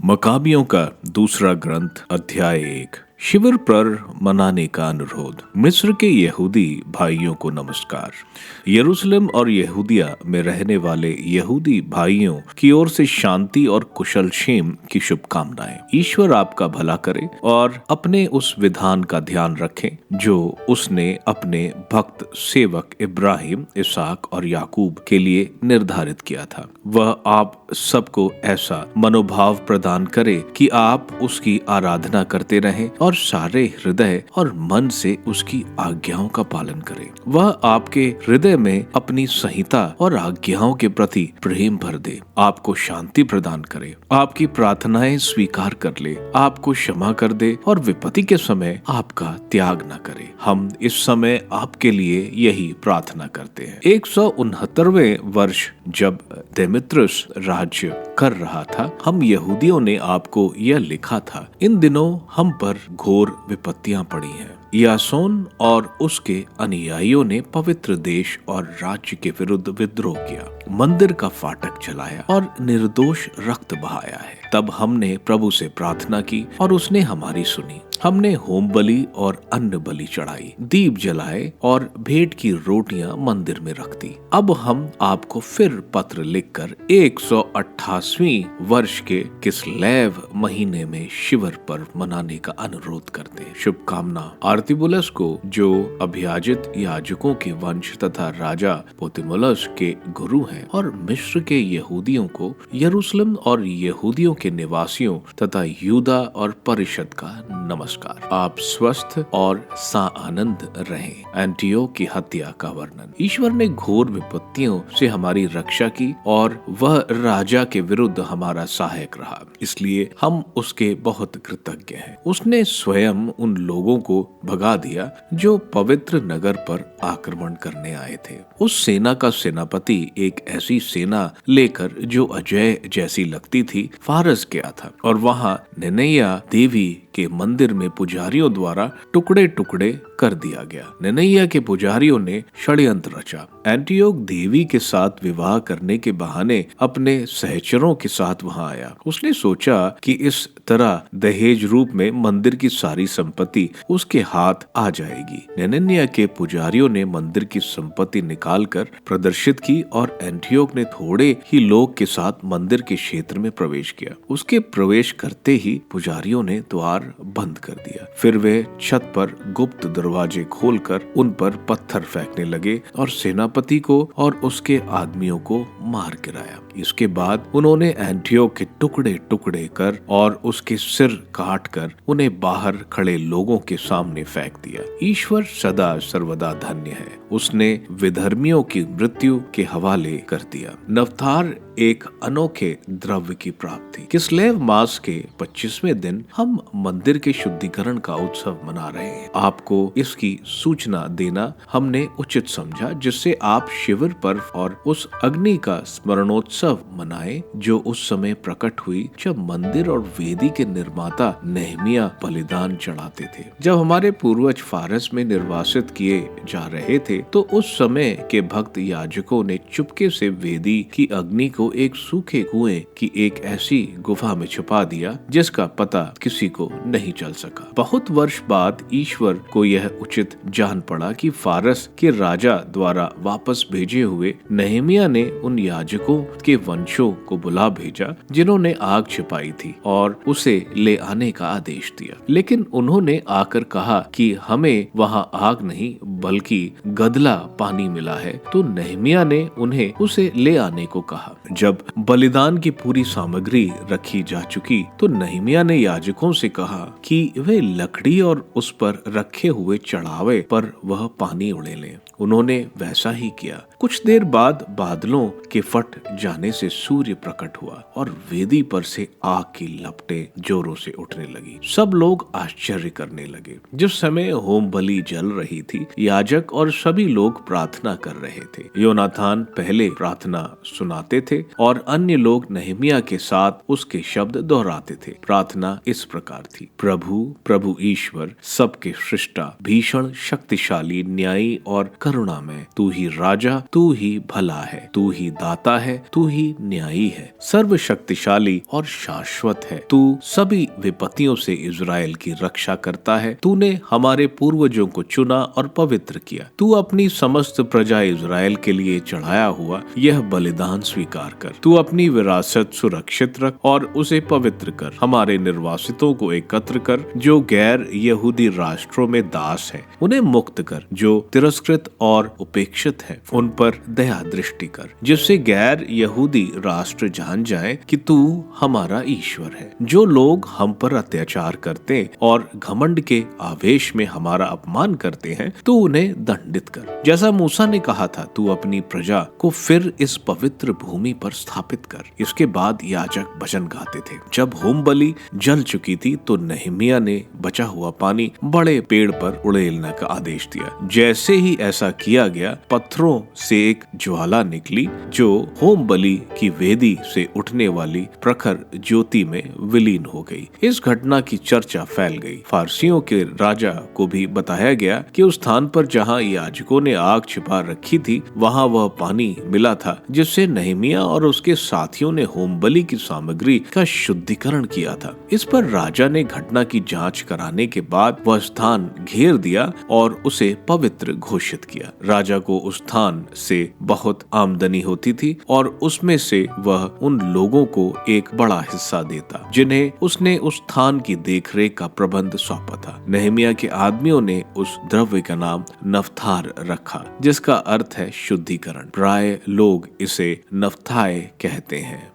मकाबियों का दूसरा ग्रंथ अध्याय 1। शिविर पर मनाने का अनुरोध। मिस्र के यहूदी भाइयों को नमस्कार। यरूशलेम और यहूदिया में रहने वाले यहूदी भाइयों की ओर से शांति और कुशल क्षेम की शुभकामनाएं। ईश्वर आपका भला करे और अपने उस विधान का ध्यान रखें जो उसने अपने भक्त सेवक इब्राहिम, इसहाक और याकूब के लिए निर्धारित किया था। वह आप सबको ऐसा मनोभाव प्रदान करे कि आप उसकी आराधना करते रहें और सारे हृदय और मन से उसकी आज्ञाओं का पालन करें। वह आपके हृदय में अपनी संहिता और आज्ञाओं के प्रति प्रेम भर दे, आपको शांति प्रदान करे, आपकी प्रार्थनाएं स्वीकार कर ले, आपको क्षमा कर दे और विपत्ति के समय आपका त्याग न करे। हम इस समय आपके लिए यही प्रार्थना करते हैं। 169वें वर्ष जब देमेत्रियुस राज्य कर रहा था, हम यहूदियों ने आपको यह लिखा था, इन दिनों हम पर घोर विपत्तियां पड़ी हैं। यासोन और उसके अनुयायियों ने पवित्र देश और राज्य के विरुद्ध विद्रोह किया, मंदिर का फाटक जलाया और निर्दोष रक्त बहाया है। तब हमने प्रभु से प्रार्थना की और उसने हमारी सुनी। हमने होम बलि और अन्न बलि चढ़ाई, दीप जलाए और भेंट की रोटियां मंदिर में रख दी। अब हम आपको फिर पत्र लिखकर 188वें वर्ष के किस्लेव महीने में शिविर पर्व मनाने का अनुरोध करते हैं। शुभकामना आर्तिबुलस को, जो अभियाजित याजकों के वंश तथा राजा पोतिमुलस के गुरु हैं, और मिस्र के यहूदियों को, यरूशलेम और यहूदियों के निवासियों तथा यूदा और परिषद का नमस्कार। आप स्वस्थ और साआनंद रहें। एंटियोक की हत्या का वर्णन। ईश्वर ने घोर विपत्तियों से हमारी रक्षा की और वह राजा के विरुद्ध हमारा सहायक रहा, इसलिए हम उसके बहुत कृतज्ञ हैं। उसने स्वयं उन लोगों को भगा दिया जो पवित्र नगर पर आक्रमण करने आए थे। उस सेना का सेनापति एक ऐसी सेना लेकर जो अजय जैसी लगती थी फारस गया था और वहां ननैया देवी के मंदिर में पुजारियों द्वारा टुकड़े टुकड़े कर दिया गया। ननैया के पुजारियों ने षड्यंत्र रचा। एंटियोक देवी के साथ विवाह करने के बहाने अपने सहचरों के साथ वहां आया। उसने सोचा कि इस तरह दहेज रूप में मंदिर की सारी संपत्ति उसके हाथ आ जाएगी। ननैया के पुजारियों ने मंदिर की संपत्ति निकालकर प्रदर्शित की और एंटियोक ने थोड़े ही लोग के साथ मंदिर के क्षेत्र में प्रवेश किया। उसके प्रवेश करते ही पुजारियों ने द्वार बंद कर दिया। फिर वे छत पर गुप्त दरवाजे खोलकर उन पर पत्थर फेंकने लगे और सेनापति को और उसके आदमियों को मार गिराया। इसके बाद उन्होंने एंटियोक के टुकड़े टुकड़े कर और उसके सिर काट कर उन्हें बाहर खड़े लोगों के सामने फेंक दिया। ईश्वर सदा सर्वदा धन्य है, उसने विधर्मियों की मृत्यु के हवाले कर दिया। नवतार एक अनोखे द्रव्य की प्राप्ति। किस्लेव मास के 25वें दिन हम मंदिर के शुद्धिकरण का उत्सव मना रहे हैं। आपको इसकी सूचना देना हमने उचित समझा, जिससे आप शिविर पर्व और उस अग्नि का स्मरणोत्सव मनाएं जो उस समय प्रकट हुई जब मंदिर और वेदी के निर्माता नेहमिया बलिदान चढ़ाते थे। जब हमारे पूर्वज फारस में निर्वासित किए जा रहे थे तो उस समय के भक्त याजकों ने चुपके से वेदी की अग्नि को एक सूखे कुएं की एक ऐसी गुफा में छुपा दिया जिसका पता किसी को नहीं चल सका। बहुत वर्ष बाद ईश्वर को यह उचित जान पड़ा कि फारस के राजा द्वारा वापस भेजे हुए नेहमिया ने उन याजकों के वंशों को बुला भेजा जिन्होंने आग छिपाई थी और उसे ले आने का आदेश दिया। लेकिन उन्होंने आकर कहा कि हमें वहां आग नहीं बल्कि गदला पानी मिला है। तो नेहमिया ने उन्हें उसे ले आने को कहा। जब बलिदान की पूरी सामग्री रखी जा चुकी तो नेहमिया ने याजकों से कहा कि वे लकड़ी और उस पर रखे हुए चढ़ावे पर वह पानी उड़े लें। उन्होंने वैसा ही किया। कुछ देर बाद बादलों के फट जाने से सूर्य प्रकट हुआ और वेदी पर से आग की लपटें जोरों से उठने लगी। सब लोग आश्चर्य करने लगे। जिस समय होम बलि जल रही थी, याजक और सभी लोग प्रार्थना कर रहे थे। योनाथान पहले प्रार्थना सुनाते थे और अन्य लोग नेहमिया के साथ उसके शब्द दोहराते थे। प्रार्थना इस प्रकार थी, प्रभु प्रभु ईश्वर सबके सृष्टा, भीषण शक्तिशाली, न्यायी और करुणामय, तू ही राजा तू ही भला है, तू ही दाता है, तू ही न्यायी है, सर्वशक्तिशाली और शाश्वत है। तू सभी विपत्तियों से इज़राइल की रक्षा करता है। तूने हमारे पूर्वजों को चुना और पवित्र किया। तू अपनी समस्त प्रजा इज़राइल के लिए चढ़ाया हुआ यह बलिदान स्वीकार कर। तू अपनी विरासत सुरक्षित रख और उसे पवित्र कर। हमारे निर्वासितों को एकत्र कर जो गैर यहूदी राष्ट्रों में दास है, उन्हें मुक्त कर। जो तिरस्कृत और उपेक्षित है, उन पर दया दृष्टि कर, जिससे गैर यहूदी राष्ट्र जान जाए कि तू हमारा ईश्वर है। जो लोग हम पर अत्याचार करते और घमंड के आवेश में हमारा अपमान करते हैं, तू उन्हें दंडित कर। जैसा मूसा ने कहा था, तू अपनी प्रजा को फिर इस पवित्र भूमि पर स्थापित कर। इसके बाद याजक भजन गाते थे। जब होम बलि जल चुकी थी तो नहमिया ने बचा हुआ पानी बड़े पेड़ पर उड़ेलने का आदेश दिया। जैसे ही ऐसा किया गया, पत्थरों से एक ज्वाला निकली जो होम बलि की वेदी से उठने वाली प्रखर ज्योति में विलीन हो गई। इस घटना की चर्चा फैल गई। फारसियों के राजा को भी बताया गया कि उस स्थान पर जहाँ याजकों ने आग छिपा रखी थी, वहाँ वह पानी मिला था जिससे नहमिया और उसके साथियों ने होम बलि की सामग्री का शुद्धिकरण किया था। इस पर राजा ने घटना की जांच कराने के बाद वह स्थान घेर दिया और उसे पवित्र घोषित किया। राजा को उस स्थान से बहुत आमदनी होती थी और उसमें से वह उन लोगों को एक बड़ा हिस्सा देता जिन्हें उसने उस स्थान की देखरेख का प्रबंध सौंपा था। नहमिया के आदमियों ने उस द्रव्य का नाम नफ्तार रखा, जिसका अर्थ है शुद्धिकरण। प्राय लोग इसे नफ्ताए कहते हैं।